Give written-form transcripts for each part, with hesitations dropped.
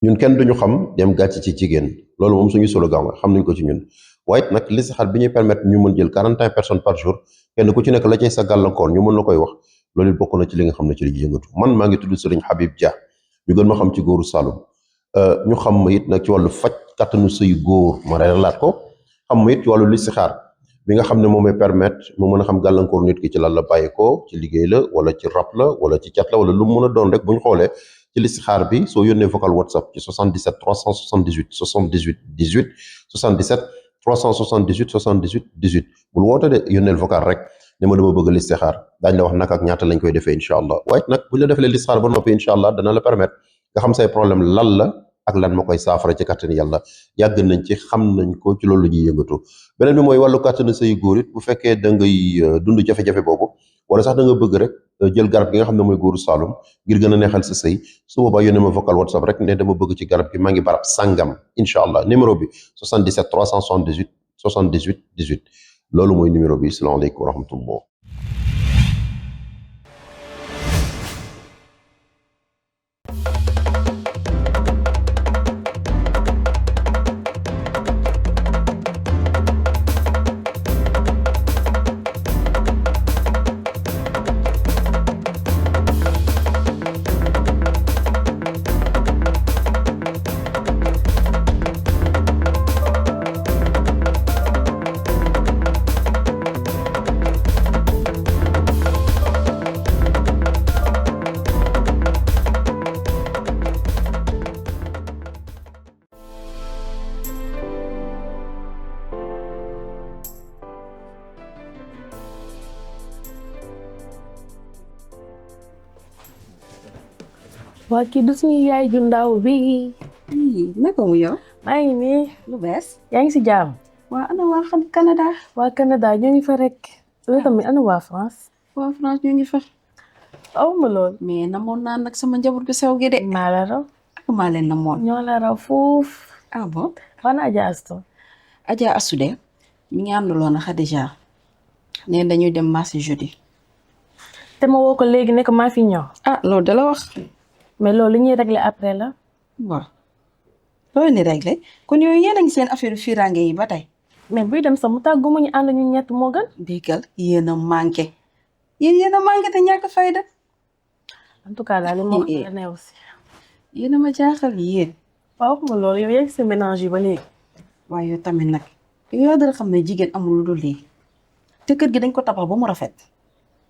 ñun kenn duñu xam dem gàcc ci jigéen loolu moom suñu slogan la xam nañ ko ci ñun waaye nag listixaar bi ñuy permettre ñu mën jël 41 personnes par jour kenn ku ci nekk la cay sa gàllankoor ñu mën la koy wax loolu it bokk na ci li nga xam ne ci li yëngatu man maa ngi tudd Serigne Habib Dia ñu gën ma xam ci góoru Saloum ñu xam ma it nag ci wàllu faj kattanu sëyu góor ma reeralaat ko xam ma it ci wàllu listixaar bi nga xam ne moom may permettre mu mën a xam gàllankoor nit ki ci lan la bàyyi ko ci liggéey la wala ci rab la wala ci cat la wala lu mu mën a doon rek bu ñu xoolee ci listixaar bi soo yónnee vocal WhatsApp ci 77 378 78 18 77 378 78 18 bul woote de yónneel vocal rek ne ma dama bëgg listixaar daañu la wax naka ak ñaata lañ koy defee incha allah waaye nag bu ñu la defalee listixaar ba noppi incha allah dana la permettre nga xam say problème lan la ak lan ma koy saafara ci kàttanu yàlla yàgg nañ ci xam nañ ko ci loolu ñuy yëngatu beneen bi mooy wàllu kàttanu say góor it bu fekkee da ngay dund jafe-jafe boobu wala sax da nga bëgg rek jël garab gi nga xam ne mooy góoru Saloum ngir gën a neexal sa sëy su boobaa yónnee ma vocal WhatsApp rek ne dama bëgg ci garab gi maa ngi barab sangam incha allah numéro bi 77 378 78 18 loolu mooy numéro bi salaamaaleykum wa rahmatullah. waa kii du suñu yaay ju ndaw bi. naka mu yow. maa ngi nii. lu bees. yaa ngi si jàmm. waa ana waa xam Canada. waa Canada ñu ngi fa rek. loolu tamit ana waa France. waa France ñu ngi fa. aw ma lool. mais namoon naa nag sama njaboot gu sew gi de. maa la raw. ak maa leen namoon. ñoo la raw foofu. ah bon. wana Adja Asto. Adja Astu de mi ngi àndaloon ak Khadija. nee dañuy dem marché jeudi. te ma woo ko léegi ne ko maa fi ñëw. ah loolu da la wax. mais loolu li ñuy régler après la. waaw loolu ni régler kon yooyu yéen a ngi seen affaire firange yi ba tey. mais buy dem sax mu tàggu mu ñu ànd ñu ñett moo gën. déggal yéen a manqué. yéen a manqué te ñàkk fayda. en tout cas daal li moo xam ne aussi. yéen a ma jaaxal yéen. waaw waxuma loolu yow yaa ngi sa ménage yi ba léegi. waaye yow tamit nag yow dara xam ne jigéen amul lu dul lii te kër gi dañ ko tabax ba mu rafet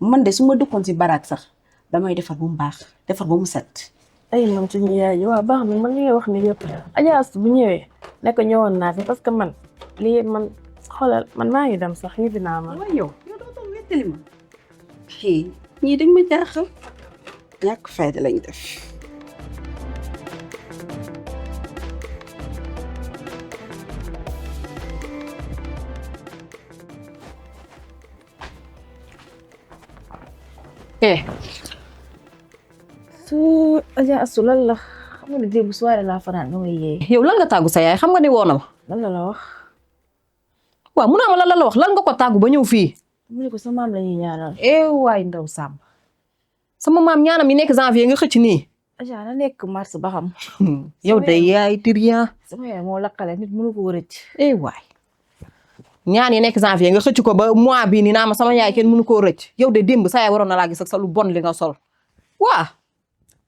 man de su ma dëkkoon si baraak sax damay defar ba mu baax defar ba mu set. ay man suñu yaay ji waaw baax na man li ngay wax ni yëpp Adja Astu bu ñëwee ne ko ñëwoon naa fi parce que man lii man xoolal man maa ngi dem sax ñibbi naa ma. waaye yow doo toog wettali ma. ñii dañ ma jaaxal ñàkk fayda lañ def. su Adja Astu lan la xam nga ne démb soirée laa fanaan dama yee. yow lan nga tàggu sa yaay xam nga ni woo na ma. lan la wax. waaw mun naa ma lan la wax lan nga ko tàggu ba ñëw fii. mu ne ko sa maam la ñuy ñaanal. waay ndaw Samb sama maam ñaanam yi nekk janvier nga xëcc nii. Adja na nekk mars ba xam. yow de yaay tiriyan. sama yaay moo lakkale nit mënu ko rëcc. waay ñaan yi nekk janvier nga xëcc ko ba mois bii nii naa ma sama yaay kenn mënu koo rëcc yow de démb sa yaay waroon na laa gis ak sa lu bon li nga sol waa.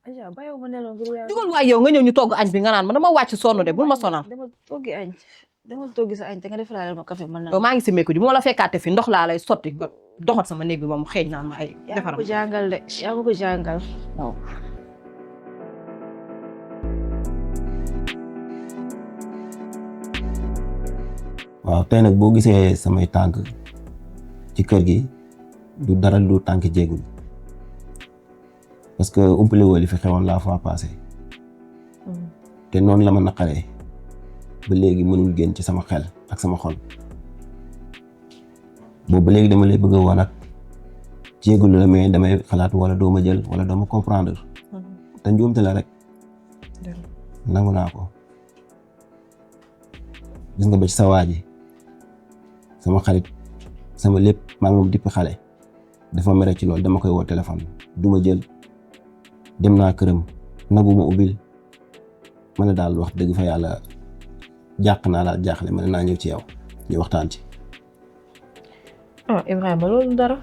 Adja ba yow ma ne la ngir yaa. dugal waay yow nga ñëw ñu togg añ bi nga naan ma dama wàcc sonn de bul ma sonal. dama toggi añ dama toggi sa añ te nga defalaa ma café man yow maa ngi si meeku ji bu ma la fekkaate fi ndox laa lay sotti nga doxat sama néeg bi moom xeeñ naan ma ay defaram. yaa ko jàngal de yaa ko jàngal. waaw. waaw tey nag boo gisee samay tànk ci kër gi du dara lu tànk jéegu parce que umpale woo li fi xewoon la fois passée te noonu la ma naqaree ba léegi mënul génn ci sama xel ak sama xol boobu ba léegi dama lay bëgg a woon ak jéegulu la mais damay xalaat wala doo ma jël wala doo ma comprendre te njuumte la rek nangu naa ko gis nga ba ci sa waa ji sama xarit sama lépp maa ngi moom dipp xale dafa mere ci loolu dama koy woo téléphone du ma jël dem naa këram nagu ma ubbil ma ne daal wax dëgg fa yàlla jàq naa daal jaaxle ma ne naa ñëw ci yow ñu waxtaan ci. ah Ibrahima loolu dara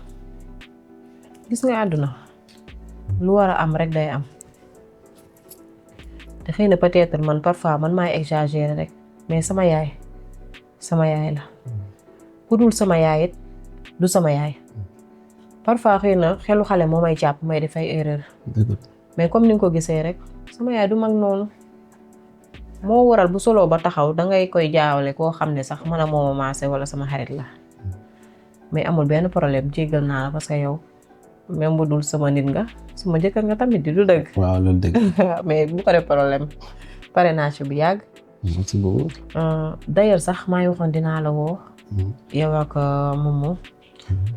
gis nga àdduna lu war a am rek day am te xëy na peut-être man parfois man maay exagérer rek mais sama yaay la ku dul sama yaay it du sama yaay parfois xëy na xelu xale moo may jàpp may def ay erreur mais comme ni nga ko gisee rek sama yaay du mag noonu moo waral bu solo ba taxaw dangay koy jaawale koo xam ne sax man a mooma maase wala sama xarit la mais amul benn problème jéggal naa la parce que yow même bu dul sama nit nga sama jëkkër nga tamit di du dëgg. waaw loolu dëgg. mais bu ko def problème pare naa ci bu yàgg. merci beaucoup. d'ailleurs sax maa ngi waxoon dinaa la woo. yow ak Momo.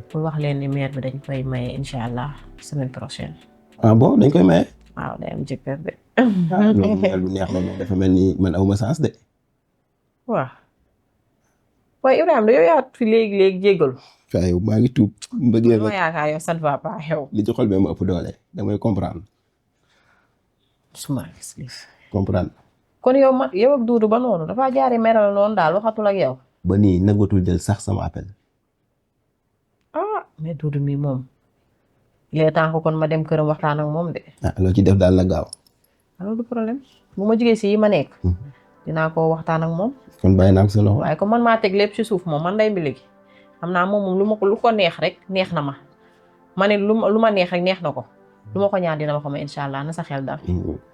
pour wax leen ni mère bi dañ koy maye incha allah semaine prochaine. ah bon dañ koy maye. waaw day am jëkkër de. loolu lu neex la moom dafa mel ni man awma sens de. waaw. waaye Ibrahima da yow yaa fi léegi jéggalu. waaw yow maa ngi tuub. mbëggeel ma yaakaar yow ça ne va pas yow. li ci xol bi ma ëpp doole damay comprendre. suma gis comprendre. kon yow ak Duudu ba noonu dafa jaaree meral noonu daal waxatul ak yow. ba nii nangatul jël sax sama appel. ah mais Duudu mi moom. il est temps kon ma dem këram waxtaan ak moom de. ah loo ci def daal la gaaw. alors du problème bu ma jógee si yi ma nekk. dinaa ko waxtaan ak moom. kon bàyyi naa ko sa loxo. waaye comme man maa teg lépp ci suuf moom man day mbi léegi xam naa moom lu ko neex rek neex na ma ma ne lu ma neex rek neex na ko lu ma ko ñaan dina ma ko ma incha allah na sa xel dal.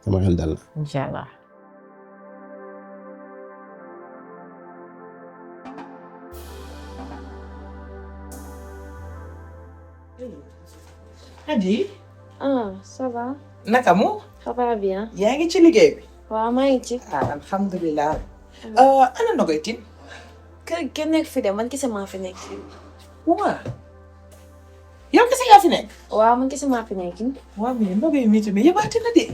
sama xel dal la. incha allah. Adi. ah ça va. naka mu. ça va bien. yaa ngi ci liggéey bi. waaw maa ngi ci. ah alhamdulilah. ana Nogoy Tine. kër kenn nekk fi de man kese maa fi nekk. waaw. yow kese yaa fi nekk. waaw man kese maa fi nekk. waaw mais Nogoy mii tamit yëbaate na de.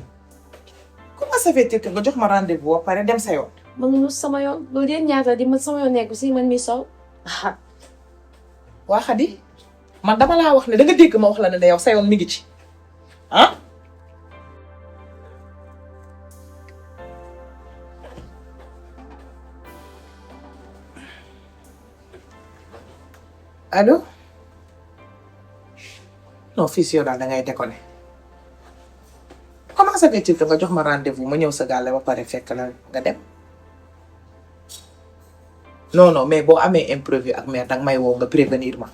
comment ça fait que nga jox ma rendez-vous ba pare dem sa yoon. man lu sama yoon loolu yéen ñaata di man sama yoon nekk si man mi sow. waa Xadi man dama laa wax ne da nga dégg ma wax la ne yow sa yoon mi ngi ci ah. allo non fii si yow daal da ngay déconné comment ça fait que nga jox ma rendez-vous ma ñëw sa gàlle ba pare fekk la nga dem non mais boo amee imprévu ak mère danga may woo nga prévenir ma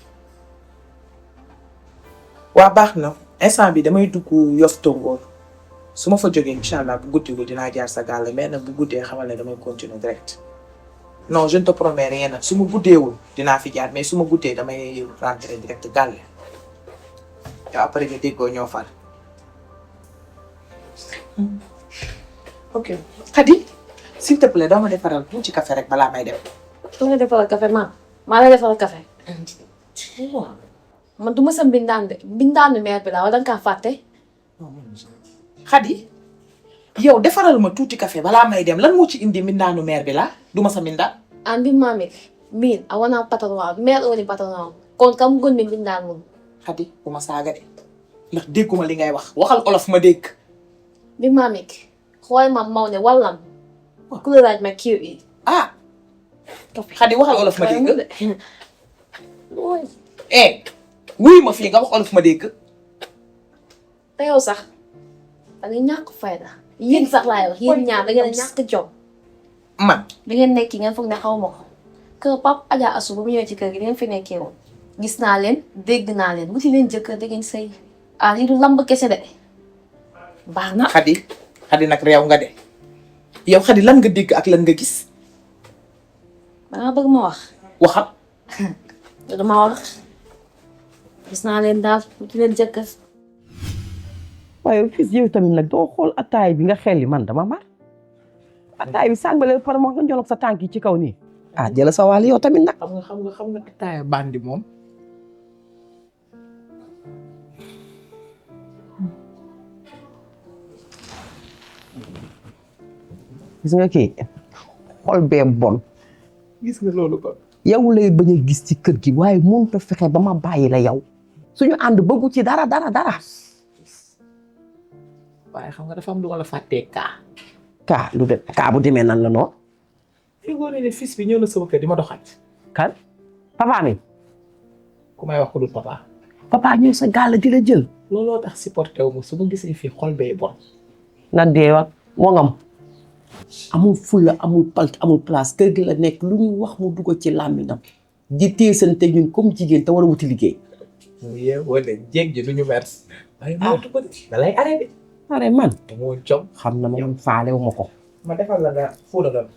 waa baax na instant bi damay dugg Yoff Tongoor su ma fa jógee incha allah bu guddi dinaa jaar sa gàlle mais nag bu guddee xamal ne damay continuer direct non je ne te promets rien nag su ma guddeewul dinaa fi jaar mais su ma guddee damay rentrer direct gàlle yow après nga déggoo ñoo far ok Khady s'il te plaît doo ma defaral tuuti café rek balaa may dem. su ma defaral café maa la defaral café. man du ma sa mbindaan de mbindaanu mère bi laa wala danga kaa fàtte. Khady yow defaral ma tuuti café balaa may dem lan moo ci indi mbindaanu mère bi laa du ma sa mbindaan. an bi maamik min a wana patron mère woni patron kon kam gon mi mbindaan moom. Khady bu ma saaga de ndax dégguma li ngay wax waxal olof ma dégg. bi maamik xool ma maw ne wallam ku la laaj ma kiiw yi. ah Khady waxal olof ma dégg. wuyu ma fii nga wax olof ma dégg. te yow sax da nga ñàkk fayda yéen sax laay wax yéen ñaar da ngeen a ñàkk jom. man. da ngeen nekk ngeen foog ne xaw ma ko kër Pape Adja Assou ba mu ñëwee ci kër gi ngeen fi nekkee woon gis naa leen dégg naa leen wuti leen jëkkër da ngeen sëy ah lii du lamb kese de baax na. Khady nag réew nga de yow Khady lan nga dégg ak lan nga gis. da nga bëgg ma wax. waxal. dama wax gis naa leen daal wuti leen jëkkër. waaye fii yow tamit nag doo xool ataay bi nga xelli man dama mar ataay bi sànq ba léegi par nga joloog sa tànk yi ci kaw nii. ah jëla sa wàll yow tamit nag. xam nga ataaya bandi moom. gis nga kii xol bee bon. gis nga loolu ba. yow lay bañ a gis ci kër gi waaye mënut a fexe ba ma bàyyi la yow suñu ànd bëggu ci dara. waaye xam nga dafa am lu ma la fàttee kaa kaa lu de kaa bu demee nan la noonu. fi góor ne fils bi ñëw na sama kër di ma doxal. kan papa mi. ku may wax ko dul papa. papa ñëw sa gaal di la jël. looloo tax supporté wu ma su ma gisee fii xol bee bon. na dee wax wongam. amul fulla amul palt amul place kër gi la nekk lu ñuy wax mu dugg ci làmminam di téesante ñun comme jigéen te war a wuti liggéey. mu yee wala jéeg ji du ñu mer. waaye mootu ko da lay arrêté. are man moo jom. xam na ma man faale wu ma ko. ma defal la nga fuura doon.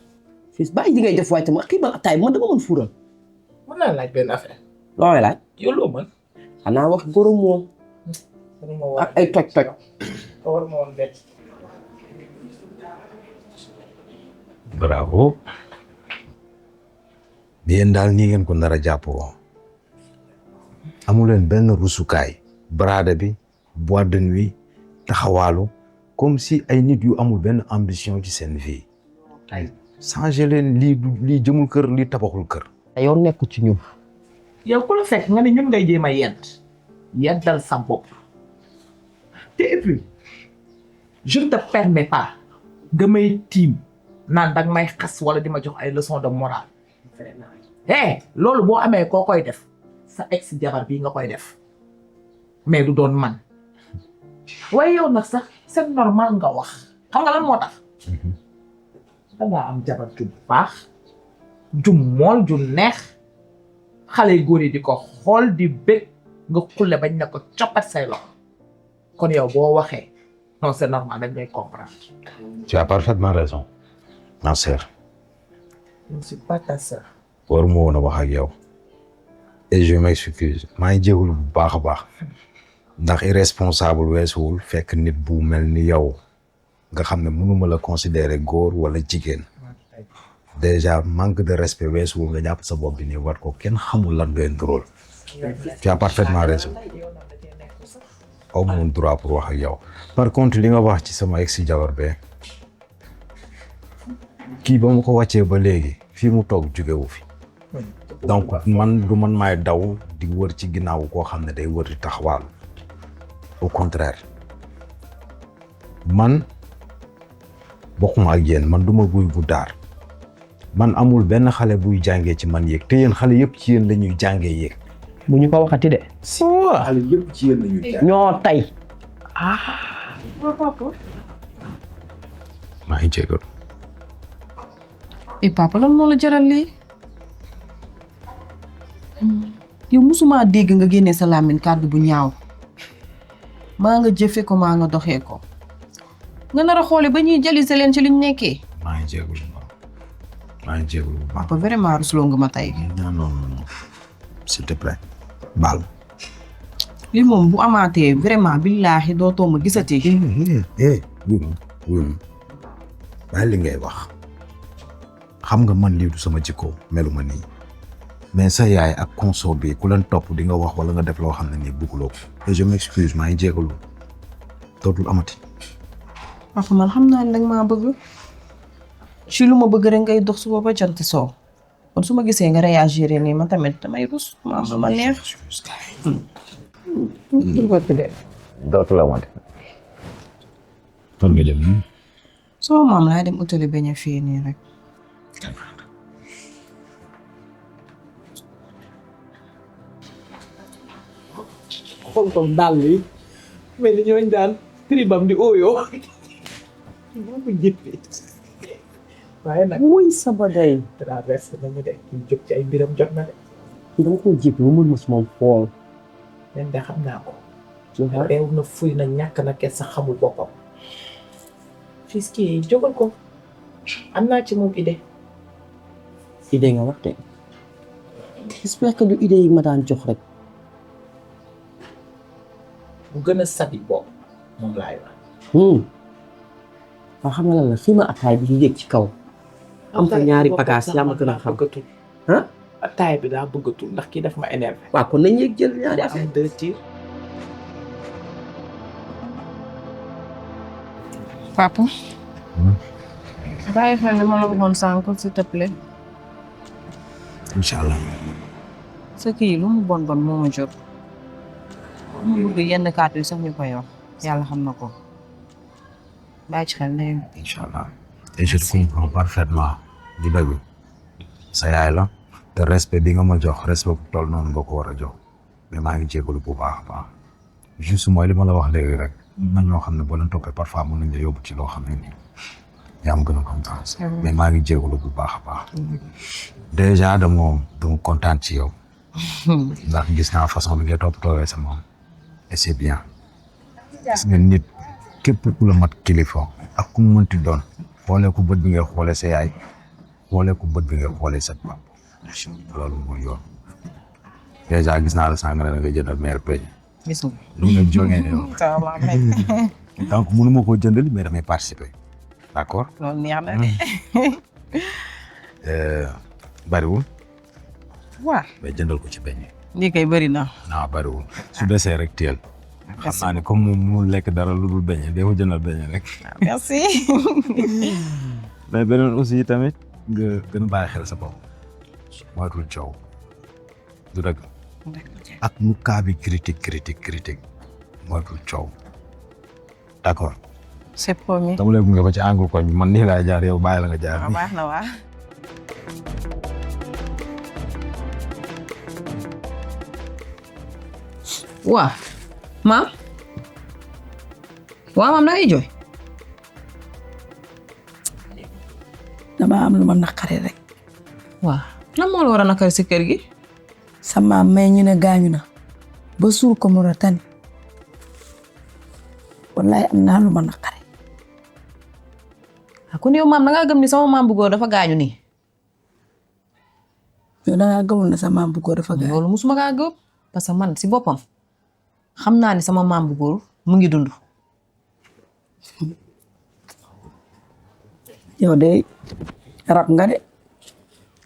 fii bàyyi di ngay def waaye tamit xiibal ataay man dama mën fuural. mën naa laaj benn affaire. loo may laaj. yow loo mën. xanaa wax góoram moom. ak ay toj-toj. war ma woon bett. bravo yéen daal nii ngeen ko nar a jàppoo amu leen benn rusukaay baraada bi boîte de nuit taxawaalu comme si ay nit yu amul benn ambition ci seen vie ay changé leen lii jëmul kër lii tabaxul kër. te yow nekku ci ñun. yow ku la fekk nga ne ñun ngay jéem a yeddal sa bopp te et puis je ne te permets pas nga may tiim naan danga may xas wala di ma jox ay leçons de morale. loolu boo amee koo koy def sa ex jabar bii nga koy def mais du doon man waaye yow nag sax c'est normal nga wax xam nga lan moo tax dangaa am jabar ju baax ju mool ju neex xale yu góor yi di ko xool di bëgg nga xulle bañ na ko coppat say loxo kon yow boo waxee non c'est normal dañ ngay comprendre. tu as parfaitement raison ma sœur. je ne suis pas ta sœur. waruma woon a wax ak yow et je m'excuse maa ngi jégalu bu baax a baax ndax irresponsable weesuwul fekk nit bu mel ni yow nga xam ne mënuma la considérer góor wala jigéen déjà manque de respect weesuwul nga jàpp sa bopp bi nii war ko kenn xamul lan ngay drôle tu as parfaitement raison aw ma woon droit pour wax ak yow par contre li nga wax ci sama ex jabar be kii ba mu ko wàccee ba léegi fii mu toog jógewu fi donc man du man maay daw di wër ci ginnaaw koo xam ne day wër di taxawaal au contraire man bokkuma ak yéen man du ma guy gu daar man amul benn xale buy jàngee ci man yéeg te yéen xale yëpp ci yéen la ñuy jàngee yéeg. bu ñu ko waxati de. si xale yëpp ci yéen la ñuy jàngee. ñoo tey. maa ngi jégalu. papa lan moo la jaral lii yow musuma dégg nga génnee sa làmmiñ kàddu bu ñaaw maa nga jëfe ko maa nga doxee ko nga nar a xoole ba ñuy jëlise leen ci liñ nekkee. maa ngi jégalu maa ngi jégalu. papa vraiment rusloo nga ma tey. non non non s'il te plaît baal. lii moom bu amaatee vraiment billaahi dootoo ma gisati. wuy ma bàyyi li ngay wax. xam nga man lii du sama jikko meluma nii mais sa yaay ak consort bi ku leen topp di nga wax wala nga def loo xam ne nii bëgguloo ko et je m'excuse maa ngi jégalu dootul amati. papa man xam naa ne danga maa bëgg ci lu ma bëgg rek ngay dox suba ba jant soo kon su ma gisee nga réagir nii man tamit damay rus ma am ma neex. dootul amati. fan nga jëm. sama maam laa dem utali beñe fii nii rek. xool ko daal bi mais ni ñooñ daan tribam di ooyoo moo ko jëppee waaye nag wuy sama day. traversé nañu de ñu jóg ci ay mbiram jot na de dama ko jéppi ba mën ma suma xool. leen de xam naa ko reew na fuy na ñàkk na kes sa xamul boppam fii kii jógal ko am naa ci moom idée. idée nga wax de j'espère que du idée yi ma daan jox rek. bu gën a sabi boobu moom laay wax. waaw xam nga lan la fii ma ataay bi di yéeg ci kaw. am fa ñaari bagages yaa ma gën a xam. ah ataay bi daa bëggatul ndax kii daf ma énervé. waaw kon nañ yéeg jël ñaari affaire. am deux tirs. papa. bàyyi xel li ma la waxoon sànq s'il te plaît. incha allah. sa kii lu mu bon bon moo ma jot. mu bëgg yenn kàddu yi sax ñu koy wax yàlla xam na ko bàyyi ci xel léegi. incha allah et je te comprends parfaitement di dëgg sa yaay la te respect bi nga ma jox respect bu toll noonu nga ko war a jox mais maa ngi jégalu bu baax a baax juste mooy li ma la wax léegi rek na ñoo xam ne boo leen toppee parfois mën nañ la yóbbu ci loo xam ne nii yaa ma gën a kontaan mais maa ngi jégalu bu baax a baax déjà dama kontaan ci yow ndax gis naa façon bi ngay toppatoowee sa moom et c'est bien gis nga nit képp ku la mat kilifa ak ku mu mënti doon xoolee ko bët bi ngay xoolee sa yaay xoolee ko bët bi ngay xoolee sa papa loolu mooy yoon déjà gis naa la sànq ne nga jëndal mère peñ gis nga lu nga jógee yow donc mënu ma koo jëndal mais damay participer d'accord loolu neex na de bariwul waaw mais jëndal ko ci peñ lii kay bëri na non bariwul su desee rek teel xam naa ne comme moom mu lekk dara lu dul beñe dee ko jëndal beñe rek merci mais beneen aussi tamit nga gën a bàyyi xel sa bopp moytul coow du dëgg ak nu cas bi critique moytul coow d'accord c'est promis dama lay gunge ba ci angle koñ bi man nii laa jaar yow bàyyi la nga jaar nii. baax na waa waa maam da ngay jooy dama am lu ma naqari rek. waaw lan moo la war a naqari si kër gi sa maam may ñu ne gaañu na ba suul ko Mauritanie wallaay am naa lu ma naqari. kon yow maam da ngaa gëm ni sama maam bu góor dafa gaañu nii yow da ngaa gëmul ne sa maam bu góor dafa gaañu. loolu musuma kaa gëm parce que man si boppam xam naa ni sama maam bu góor mu ngi dund. yow de rab nga de.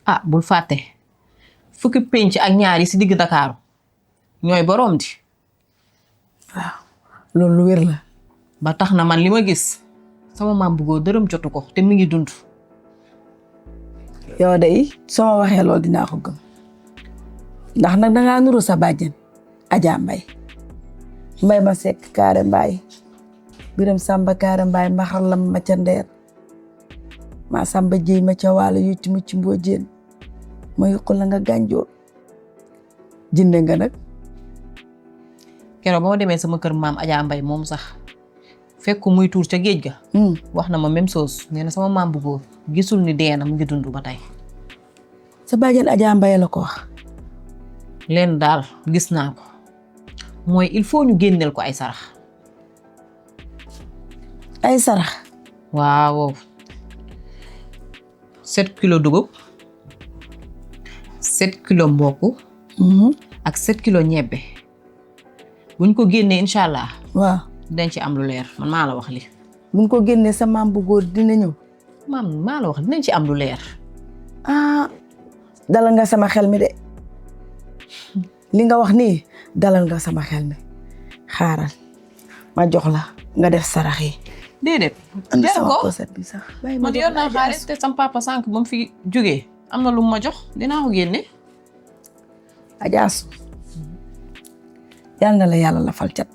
ah bul fàtte fukki penc ak ñaar yi si digg Dakaaru ñooy boroom di. waaw loolu lu wér la. ba tax na man li ma gis sama maam bu góor dërëm jotu ko te mi ngi dund. yow de soo ma waxee loolu dinaa ko gëm ndax nag dangaa nuru sa bàjjen Adja Mbay ma sekk kaare mbaay biram samba kaare mbaay mbaxal lam ma ca ndeer maa samba jéy ma ca waalo yutti mu ci mboo jéen ma yuqul la nga gànjoor jënde nga nag. keroog ba ma demee sama kër maam Adja Mbay moom sax fekk ko muy tuur ca géej ga. wax na ma même chose nee na sama maam bu góor gisul ni dee na mu ngi dund ba tey. sa bàjjen Adja Mbay la ko wax. leen daal gis naa ko mooy il faut ñu génneel ko ay sarax. ay sarax. waaw 7 kilos dugub 7 kilos mboq. ak 7 kilos ñebbe buñ ko génnee incha allah. waaw dañ ci am lu leer man maa la wax li buñ ko génnee sa maam bu góor dina ñëw. maam maa la wax dinañ ci am lu leer. ah dalal nga sama xel mi de li nga wax nii dalal nga sama xel mi xaaral ma jox la nga def sarax yi. déedéet. andi jar sama ko poset bi sax. man yor naa xaalis te sama papa sànq ba mu fi jógee am na lu ma jox dinaa ko génne. Ajaasu yal na la yàlla lafal cat.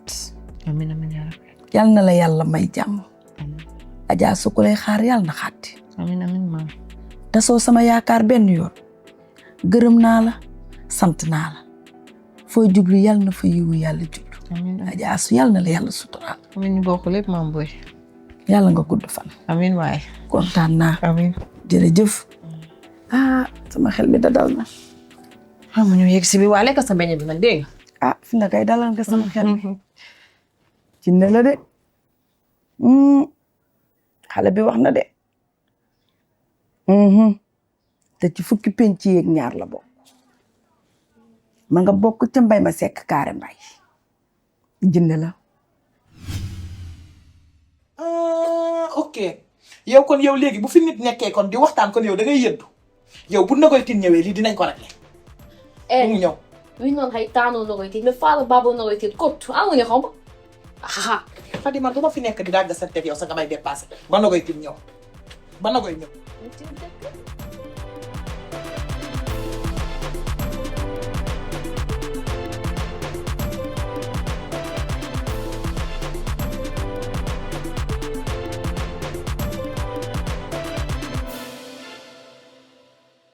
amiin amiin yaa rabbi. yal na la yàlla may jàmm. Ajaasu ku lay xaar yàlla na xaati. amiin amiin maam. tasoo sama yaakaar benn yoon gërëm naa la sant naa la foo jublu yal na fa yiwu yàlla jublu. amiin Ajaasu yal na la yàlla suturaal. amiin ñu bokk lépp maam booy. yàlla nga gudd fan. amiin waaye. kontaan naa. amiin. jërëjëf. sama xel mi da dal na. mu ñu yegg si bi waa lekk sa beñe bi nag dégg nga. fi na kay dalal nga sama xel mi. ci ne la de. xale bi wax na de. te ci fukki penc yeeg ñaar la bokk. ma nga bokk ca mbay ma sekk kaare mbay. jinne la. ok yow kon yow léegi bu fi nit nekkee kon di waxtaan kon yow da ngay yëddu yow bu Nogoy Tine ñëwee lii dinañ ko réglé. mu ngi ñëw. wi noon hay taanoo Nogoy Tine mais faala baaboo Nogoy Tine kottu amuñu xaw ma. Fadima du ma fi nekk di dagg sa teg yow sa nga may dépassé ba Nogoy Tine ñëw ba Nogoy ñëw.